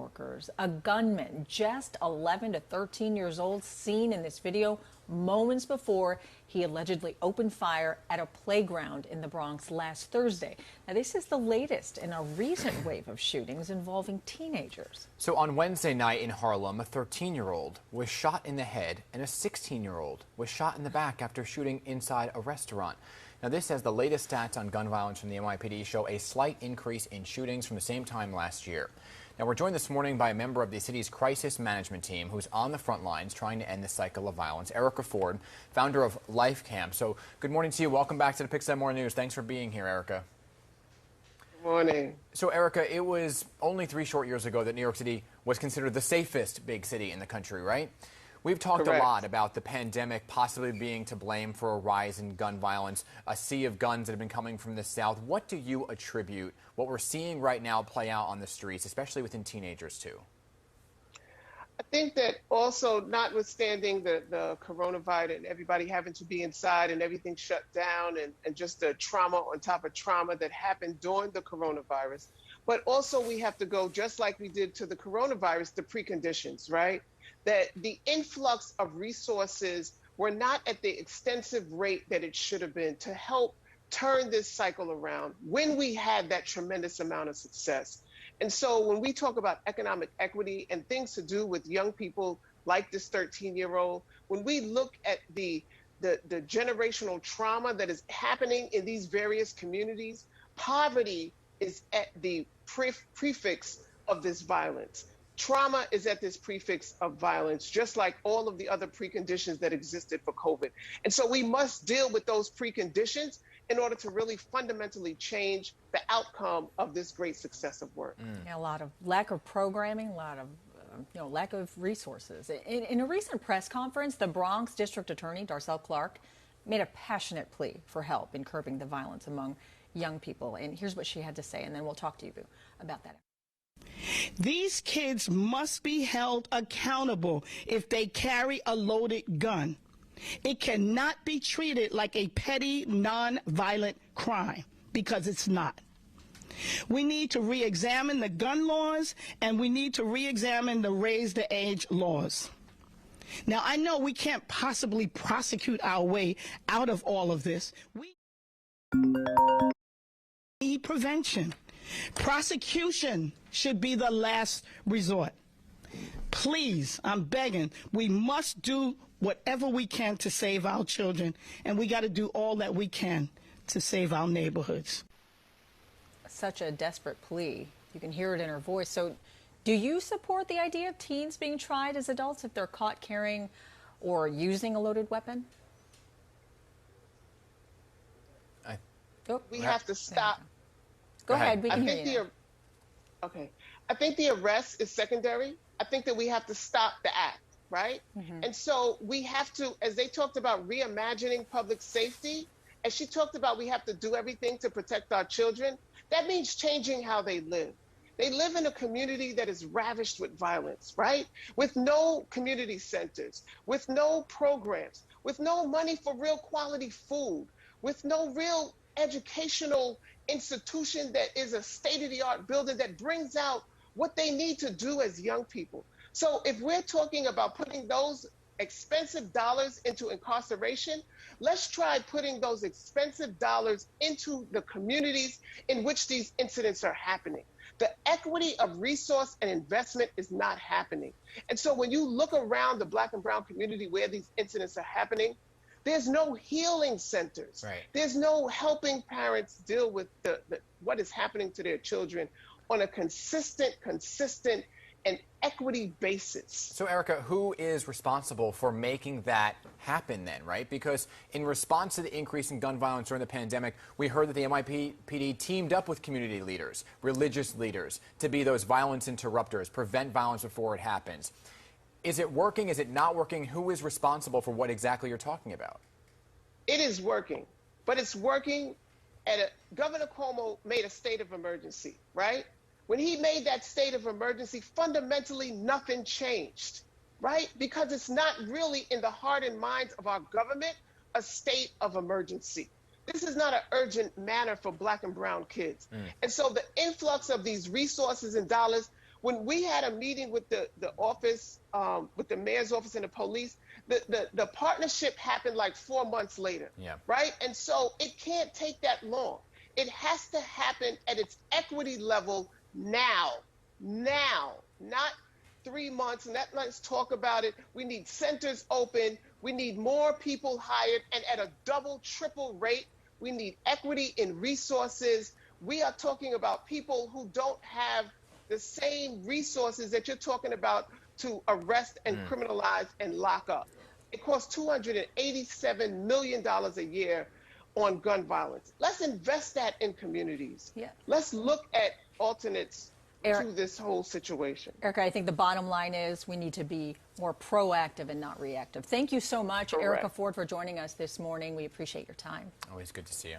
Yorkers. A gunman, just 11 to 13 years old, seen in this video moments before he allegedly opened fire at a playground in the Bronx last Thursday. Now, this is the latest in a recent wave of shootings involving teenagers. So on Wednesday night in Harlem, a 13-year-old was shot in the head and a 16-year-old was shot in the back after shooting inside a restaurant. Now, this as the latest stats on gun violence from the NYPD show a slight increase in shootings from the same time last year. Now, we're joined this morning by a member of the city's crisis management team who's on the front lines trying to end this cycle of violence, Erica Ford, founder of Life Camp. So good morning to you. Welcome back to the Pix More News. Thanks for being here, Erica. Good morning. So, Erica, it was only 3 short years ago that New York City was considered the safest big city in the country, right? We've talked Correct. a lot about the pandemic possibly being to blame for a rise in gun violence, a sea of guns that have been coming from the South. What do you attribute what we're seeing right now play out on the streets, especially within teenagers, to? I think that also, notwithstanding the coronavirus and everybody having to be inside and everything shut down and just the trauma on top of trauma that happened during the coronavirus, but also we have to go, just like we did to the coronavirus, the preconditions, right? That the influx of resources were not at the extensive rate that it should have been to help turn this cycle around when we had that tremendous amount of success. And so when we talk about economic equity and things to do with young people like this 13-year-old, when we look at the generational trauma that is happening in these various communities, poverty is at the prefix of this violence. Trauma is at this prefix of violence, just like all of the other preconditions that existed for COVID. And so we must deal with those preconditions in order to really fundamentally change the outcome of this great success of work. Yeah, a lot of lack of programming, a lot of lack of resources. In a recent press conference, the Bronx District Attorney, Darcel Clark, made a passionate plea for help in curbing the violence among young people. And here's what she had to say, and then we'll talk to you about that. These kids must be held accountable if they carry a loaded gun. It cannot be treated like a petty, non-violent crime, because it's not. We need to re-examine the gun laws, and we need to re-examine the raise the age laws. Now, I know we can't possibly prosecute our way out of all of this. We need prevention. Prosecution should be the last resort. Please, I'm begging, we must do whatever we can to save our children, and we got to do all that we can to save our neighborhoods. Such a desperate plea. You can hear it in her voice. So do you support the idea of teens being tried as adults if they're caught carrying or using a loaded weapon? We have to stop. Go ahead. We can hear you. Okay. I think the arrest is secondary. I think that we have to stop the act, right? And so we have to, as they talked about reimagining public safety, as she talked about, we have to do everything to protect our children. That means changing how they live. They live in a community that is ravished with violence, right? With no community centers, with no programs, with no money for real quality food, with no real educational institution that is a state-of-the-art building that brings out what they need to do as young people. So if we're talking about putting those expensive dollars into incarceration, let's try putting those expensive dollars into the communities in which these incidents are happening. The equity of resource and investment is not happening. And so when you look around the Black and brown community where these incidents are happening, there's no healing centers. Right. There's no helping parents deal with what is happening to their children on a consistent, and equity basis. So, Erica, who is responsible for making that happen then, right? Because in response to the increase in gun violence during the pandemic, we heard that the NYPD teamed up with community leaders, religious leaders, to be those violence interrupters, prevent violence before it happens. Is it working? Is it not working? Who is responsible for what exactly you're talking about? It is working, but it's working Governor Cuomo made a state of emergency, right? When he made that state of emergency, fundamentally nothing changed, right? Because it's not really in the heart and minds of our government a state of emergency. This is not an urgent matter for Black and brown kids. And so the influx of these resources and dollars, When we had a meeting with the office, with the mayor's office and the police, the partnership happened like 4 months later, Yeah. right? And so it can't take that long. It has to happen at its equity level now, not 3 months. And let's talk about it. We need centers open. We need more people hired and at a double, triple rate. We need equity in resources. We are talking about people who don't have the same resources that you're talking about to arrest and criminalize and lock up. It costs $287 million a year on gun violence. Let's invest that in communities. Yeah. Let's look at alternates Eric, to this whole situation. Erica, I think the bottom line is we need to be more proactive and not reactive. Thank you so much, Correct. Erica Ford, for joining us this morning. We appreciate your time. Always good to see you.